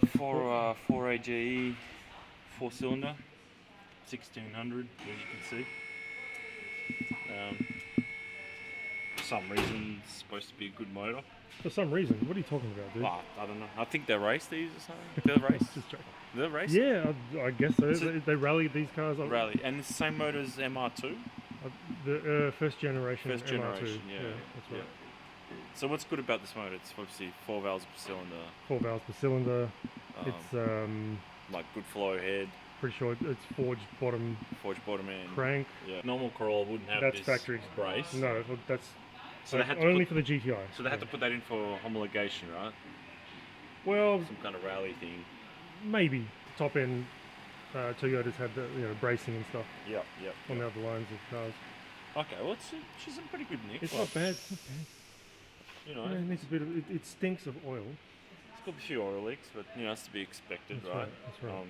4 AGE, 4-cylinder, 1600, as you can see. For some reason, it's supposed to be a good motor. For some reason, what are you talking about, dude? I don't know. I think they race these or something. They race. Just joking. They race. Yeah, I guess so. They rally these cars. Rally, and it's the same motor as MR2. The first generation. First generation, MR2. yeah, That's right. So what's good about this motor? It's obviously 4 valves per cylinder. 4 valves per cylinder. It's like good flow head. pretty sure it's forged bottom end. crank. Yeah. Normal Corolla wouldn't have That's this factory brace. No, that's So they had to only put, for the GTI. So they had to put that in for homologation, right? Well, Some kind of rally thing. maybe top end Toyotas had the bracing and stuff Yep. on the other lines of cars. Okay, well she's in pretty good nick. It's not bad. It's not bad. You know, Yeah, it needs a bit of. It stinks of oil. it's got a few oil leaks, but you know, that's to be expected, That's right. That's right.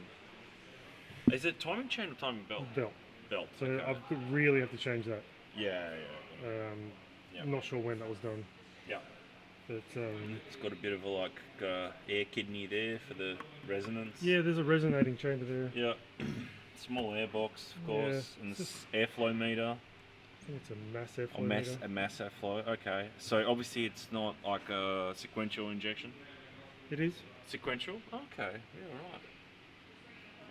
Is it timing chain or timing belt? Belt. So Okay. I could really have to change that. Yeah. I'm not sure when that was done. Yeah. But It's got a bit of a air kidney there for the resonance. yeah, there's a resonating chamber there. Yeah. Small air box, of course, Yeah, and it's this airflow meter. I think it's a mass airflow meter. A mass airflow. Okay. So obviously it's not like a sequential injection. It is. Sequential. Okay. Yeah. Right.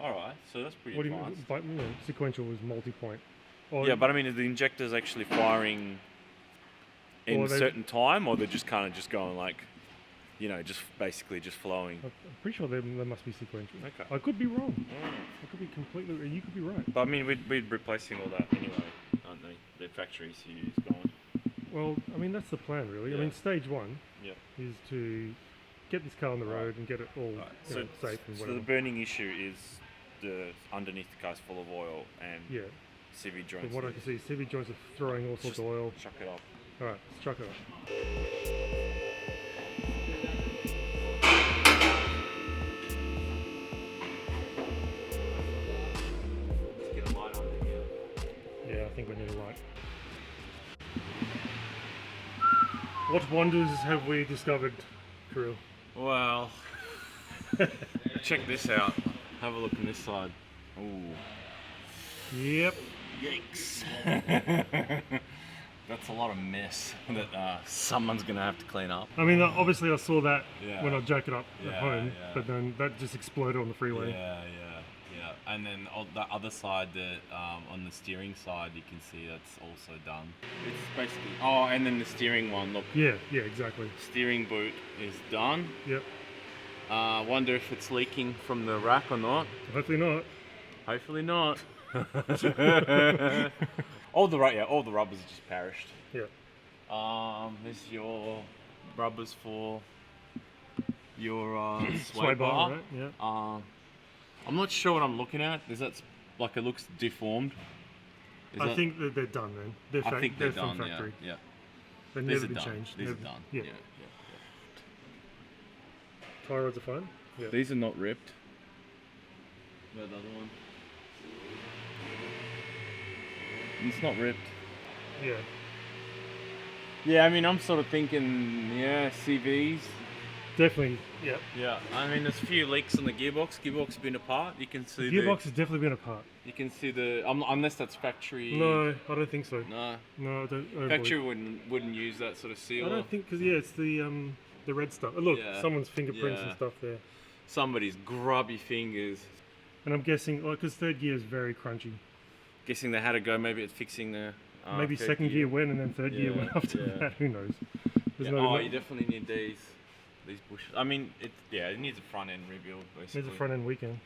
All right. So that's pretty What do you advanced. mean? Sequential was multi-point. Or, Yeah, but I mean, the injector's actually firing in a certain time, or they're just kind of just going like, just basically just flowing. I'm pretty sure they must be sequential. Okay. I could be wrong. I could be completely. You could be right. But I mean, we're replacing all that anyway, aren't they? The factory CU is gone. Well, I mean that's the plan, really. Yeah. I mean, stage one Yeah. is to get this car on the road and get it all So, safe and so whatever. the burning issue is underneath the car's full of oil and Yeah. CV joints. From what I can see, CV joints are throwing all sorts of oil. Chuck it up. All right, let's chuck it up. Let's get a light on it here. Yeah, I think we need a light. What wonders have we discovered, Kirill? Well, check this out. Have a look on this side. Ooh. Yep. Yikes. That's a lot of mess that someone's going to have to clean up. I mean, obviously I saw that Yeah. when I jacked it up at home, yeah. but then that just exploded on the freeway. Yeah. And then on the other side, on the steering side, you can see that's also done. It's basically... Oh, and then the steering one, look. Yeah, exactly. Steering boot is done. Yep. Wonder if it's leaking from the rack or not. Hopefully not. Hopefully not. all the rubbers are just perished. Yeah. There's your rubbers for your Sway bar, right? Yeah. I'm not sure what I'm looking at. Is that like it looks deformed? I think that they're done then. I think they're from done. factory. Yeah. They've These never are been done. changed. These are Never. done. Yeah. Tie rods are fine. Yeah. These are not ripped. Where's the other one? It's not ripped. Yeah. Yeah, I mean, I'm sort of thinking, CVs. Definitely. Yeah. Yeah, I mean, there's a few leaks on the gearbox. Gearbox been apart. You can see The gearbox has definitely been apart. You can see unless that's factory. No, I don't think so. No. No, I don't. Factory wouldn't use that sort of seal. I don't think because it's the red stuff. Look, Yeah. someone's fingerprints and stuff there. Somebody's grubby fingers. And I'm guessing, because third gear is very crunchy. Guessing they had to go maybe at fixing the. Maybe second gear went and then third gear went after that. Who knows? You definitely need these bushes. I mean, it needs a front end rebuild basically. Needs a front end weekend.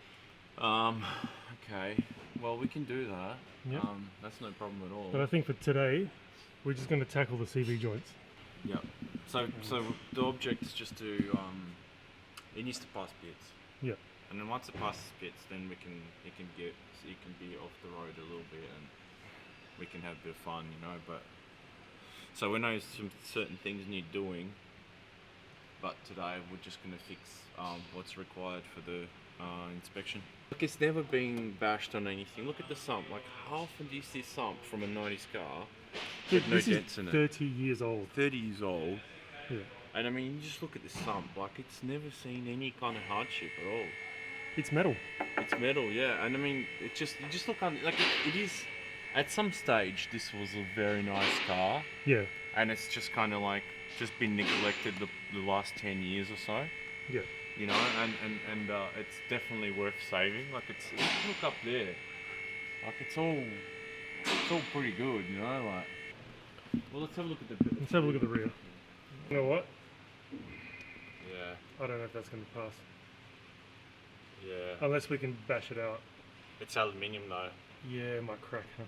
Okay. Well, we can do that. Yeah. That's no problem at all. But I think for today, we're just going to tackle the CV joints. Yeah. So the object is just to it needs to pass bits. Yeah. And then once it passes bits, then it can be off the road a little bit, and we can have a bit of fun, But so we know some certain things need doing. But today we're just going to fix what's required for the inspection. Look, it's never been bashed on anything. Look at the sump. Like, how often do you see sump from a 90s car with no This dents is in it? 30 years old. 30 years old. Yeah. And I mean, you just look at this sump, like it's never seen any kind of hardship at all. It's metal. It's metal, yeah. And I mean, you just look on, like it is, at some stage, this was a very nice car. Yeah. And it's just kind of like, just been neglected the last 10 years or so. Yeah. You know, and it's definitely worth saving. Like look up there. Like it's all pretty good, you know, like. Well, let's have a look at the... Let's have a look at the rear. You know what? Yeah. I don't know if that's going to pass. Yeah. Unless we can bash it out. It's aluminium though. Yeah, it might crack, huh?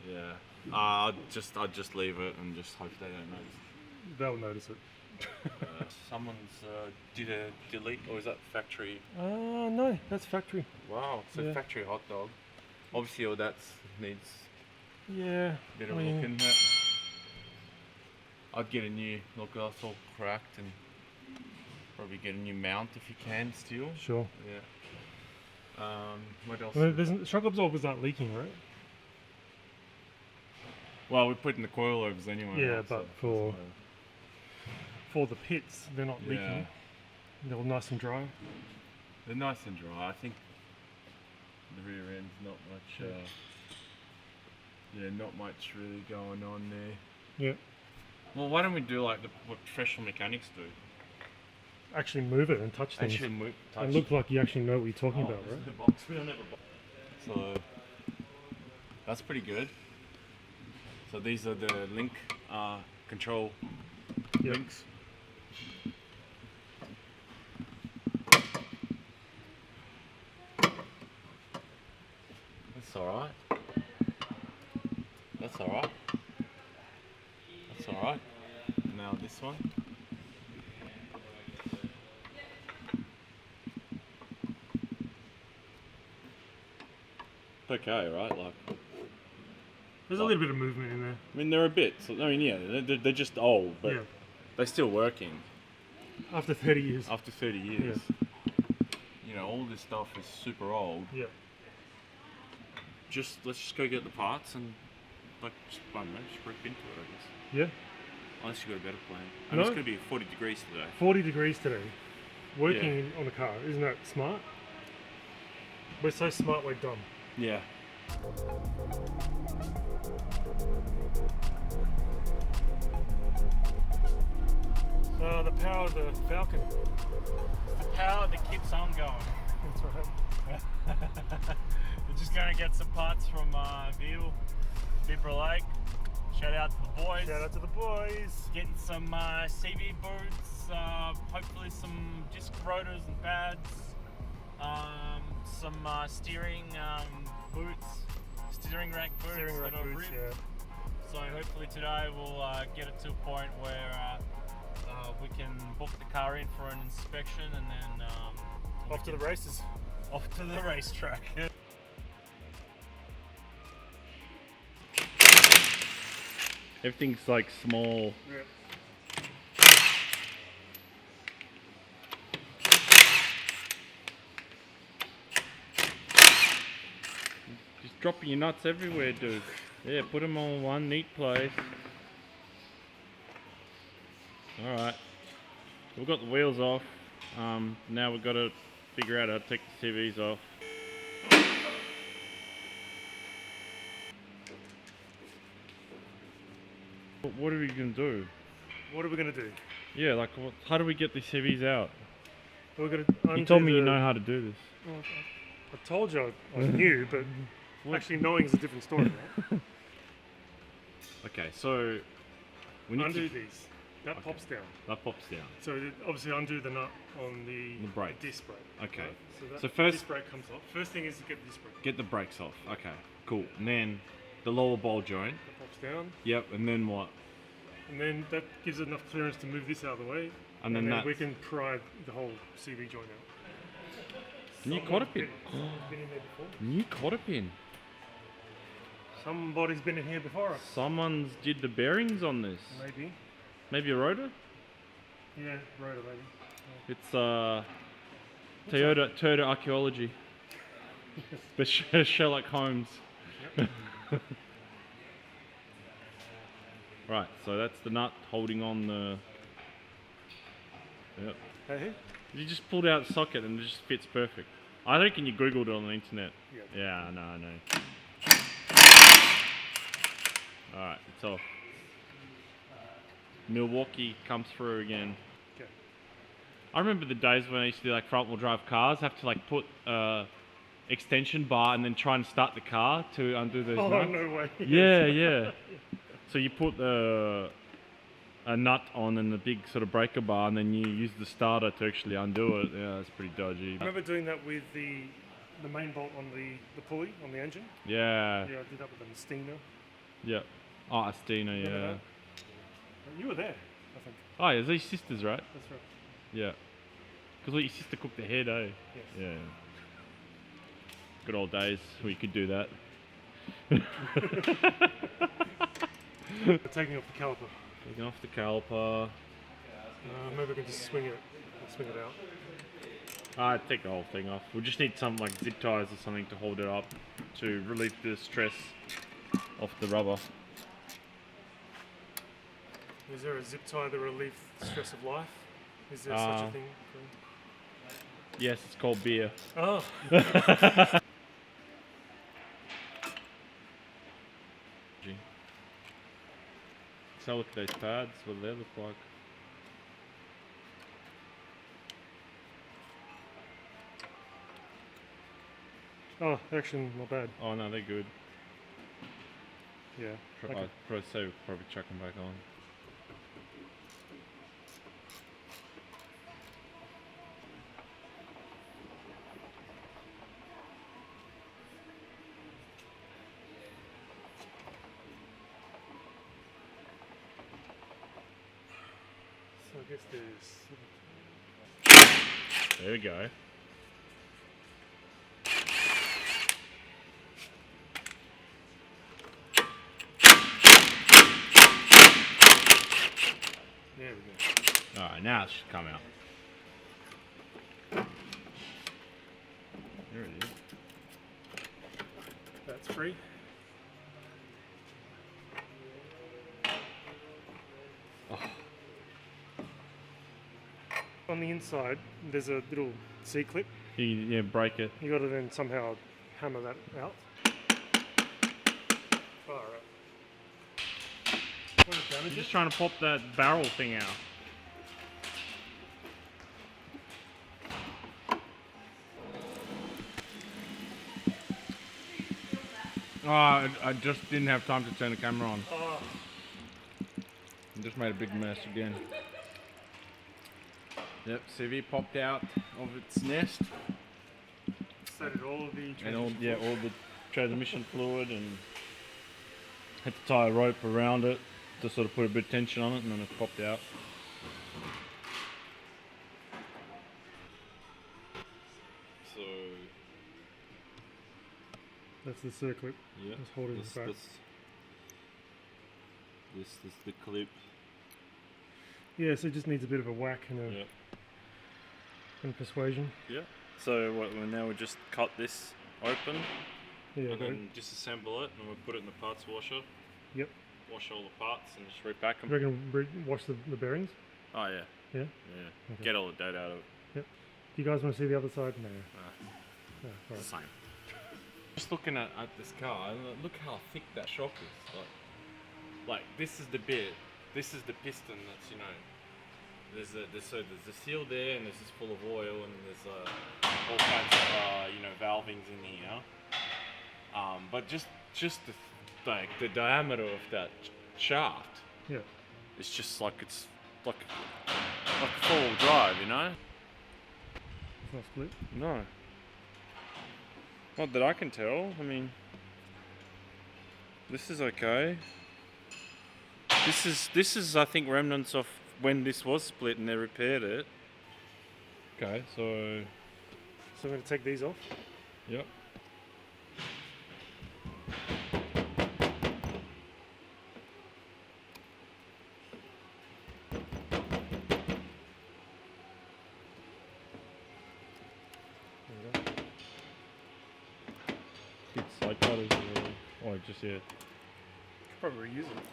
Yeah. I'd just leave it and just hope they don't notice. They'll notice it. Someone's did a delete, or is that factory? No, that's factory. Wow, it's a factory hot dog. Obviously all that needs a bit of looking at. I'd get a new look, that's all cracked, and probably get a new mount if you can still. Sure. Yeah. What else? Well, shock absorbers aren't leaking, right? Well, we're putting the coilovers anyway. Yeah, right, but so for the pits, they're not leaking. They're all nice and dry. They're nice and dry. I think the rear end's not much. Not much really going on there. Yeah. Well, why don't we do like what professional mechanics do? Actually move it and touch things. And look like you actually know what you're talking about, right? The box. We don't have a box. So that's pretty good. So these are the link control links. That's alright. That's alright. That's alright. Now this one. Okay, right? Like, there's a little bit of movement in there. I mean, they're a bit. So, I mean, yeah, they're just old, but they're still working. After 30 years. After 30 years. You know, all this stuff is super old. Yeah. Let's just go get the parts and like just, I don't know, just rip into it, I guess. Yeah. Unless you've got a better plan. I mean, it's going to be 40 degrees today. 40 degrees today. Working on the car, isn't that smart? We're so smart, we're dumb. Yeah. The power of the Falcon. The power that keeps on going. That's right. We're just going to get some parts from View, Beaver Lake. Shout out to the boys. Shout out to the boys. Getting some CV boots, hopefully some disc rotors and pads, some steering boots, steering rack boots. Steering rack boots, yeah. So hopefully today we'll get it to a point where we can book the car in for an inspection and then off to the races. Off to the racetrack. Everything's like small. Yeah. Just dropping your nuts everywhere, dude. Yeah, put them all in one neat place. Alright. We've got the wheels off. Now we've got to figure out how to take the CVs off. What are we going to do? What are we going to do? Yeah, like, how do we get the CVs out? We're going to You told me you know how to do this. Well, I told you I knew, but actually knowing is a different story, right? Okay, so we need undo to these. That pops down. That pops down. So obviously undo the nut on the brake. disc brake. Okay. Right? So first, disc brake comes off. First thing is to get the disc brake. Get the brakes off. Okay, cool. And then the lower ball joint. That pops down. Yep. And then what? And then that gives enough clearance to move this out of the way. And then we can pry the whole CV joint out. New cotter pin. Been in there before. New cotter pin. Somebody's been in here before us. Someone's did the bearings on this. Maybe. Maybe a rotor? Yeah, rotor maybe. It's Toyota archaeology. But Sherlock Holmes. Yep. Right, so that's the nut holding on the Yep. Hey? You just pulled out the socket and it just fits perfect. I reckon you googled it on the internet. Yeah. Yeah, I know. Alright, it's off. Milwaukee comes through again. Okay. I remember the days when I used to do like front wheel drive cars, have to like put extension bar and then try and start the car to undo those Oh, nuts. no way. Yeah. So you put a nut on and the big sort of breaker bar, and then you use the starter to actually undo it. Yeah, that's pretty dodgy. I remember doing that with the main bolt on the pulley on the engine. Yeah. Yeah, I did that with an Steiner. Yeah. Oh, Astina, yeah. Remember that? You were there, I think. Oh, yeah, these sisters, right? That's right. Yeah. Because your sister cooked the head, eh? Yes. Yeah. Good old days where you could do that. Taking off the caliper. Taking off the caliper. Maybe we can just swing it out. Take the whole thing off. We just need some like zip ties or something to hold it up to relieve the stress off the rubber. Is there a zip tie that relieves the stress of life? Is there such a thing? Yes, it's called beer. Oh. So look at those pads, what do they look like? Oh, actually not bad. Oh no, they're good. Yeah. I'd probably say we'll probably chuck them back on. So I guess there's... There we go. There we go. Alright, now it should come out. There it is. That's free. Oh. On the inside, there's a little C-clip. Yeah, break it. You got to then somehow hammer that out. Alright. I'm just trying to pop that barrel thing out. Oh, I just didn't have time to turn the camera on. Oh. I just made a big mess again. Yep, CV popped out of its nest. So did all of the And all the transmission fluid, and had to tie a rope around it to sort of put a bit of tension on it, and then it popped out. So That's the C-clip. yeah, Just hold it back. This is the clip. Yeah, so it just needs a bit of a whack and a Yeah. and persuasion. Yeah. So what? Now we just cut this open, Yeah, and got it. then disassemble it, and we put it in the parts washer. Yep. Wash all the parts and just repack them. You reckon wash the bearings? Oh yeah. Yeah? Yeah. Okay. Get all the dirt out of it. Do you guys want to see the other side? No. No, It's alright. the same. Just looking at this car, and look how thick that shock is. Like this is the bit. This is the piston that's, you know. There's a seal there, and this is full of oil, and there's all kinds of you know, valvings in here. But just the diameter of that shaft. Yeah. It's just like it's like a four-wheel drive, you know. It's not split. No. Not that I can tell. I mean, this is okay. This is I think remnants of when this was split and they repaired it. Okay, so So I'm going to take these off. yep. There we go. Big side cutters or just yeah. Could probably reuse it.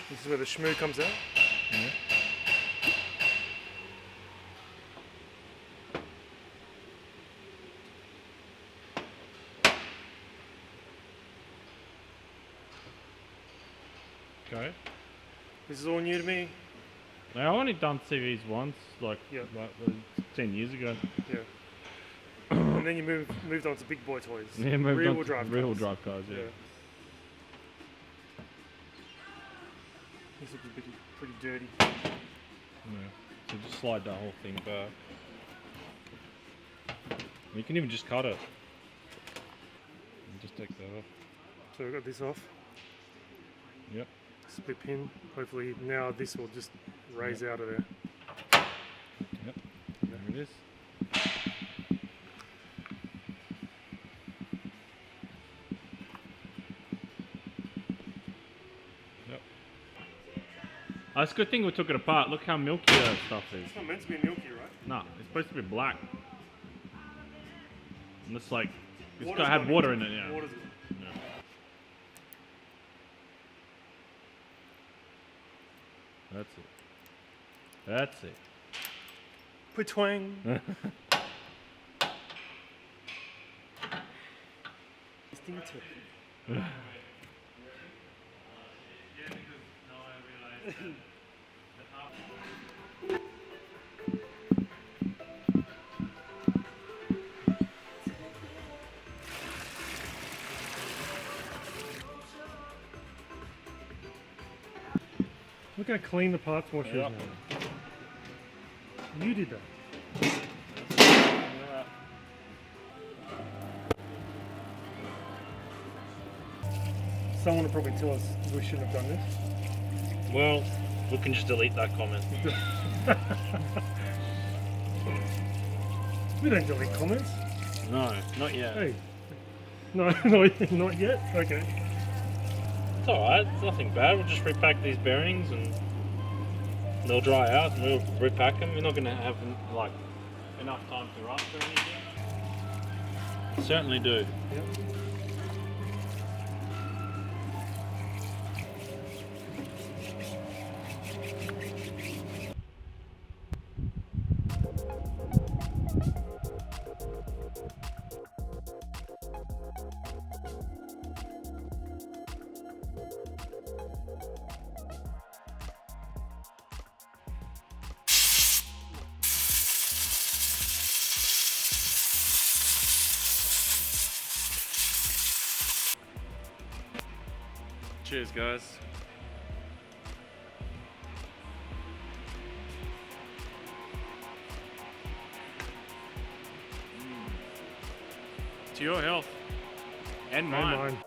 This is where the shmoo comes out. Yeah. Okay. This is all new to me. Now, I've only done CVs once, like 10 years ago. Yeah. And then you moved on to big boy toys. Yeah, moved rear on wheel to drive rear-wheel cars. drive cars, yeah. This looks pretty dirty. Yeah. So just slide that whole thing back. You can even just cut it. And just take that off. So we've got this off. Yep. Split pin. Hopefully now this will just raise out of there. Yep. There it is. Yep. Oh, it's a good thing we took it apart. Look how milky that stuff is. It's not meant to be milky, right? No, it's supposed to be black. And it's like, it's Water's had gone water in into it, yeah. Water's gone. Yeah. That's it. That's it. Twang. Distinctive. We're going to clean the parts washers Yep. now. You did that. Someone will probably tell us we shouldn't have done this. Well, we can just delete that comment. We don't delete comments. No, not yet. Hey. No, not yet? Okay. It's alright, it's nothing bad. We'll just repack these bearings and they'll dry out and we'll repack them. You're not going to have like enough time to rust or anything. Certainly do. Yep. Cheers, guys. To your health. And No, mine. mine.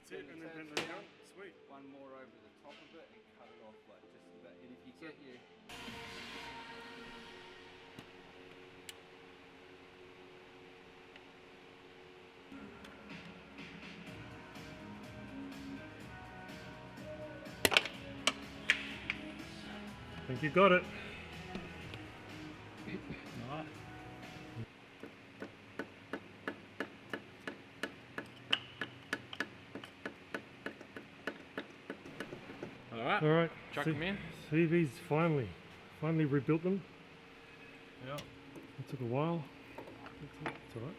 That's it, and then turn bend that down. down. Sweet. One more over the top of it and cut it off like just about. And if you get your I think you got it. Alright. Alright. All right. Chuck them in. CV's finally rebuilt them. Yep. It took a while. It's all right.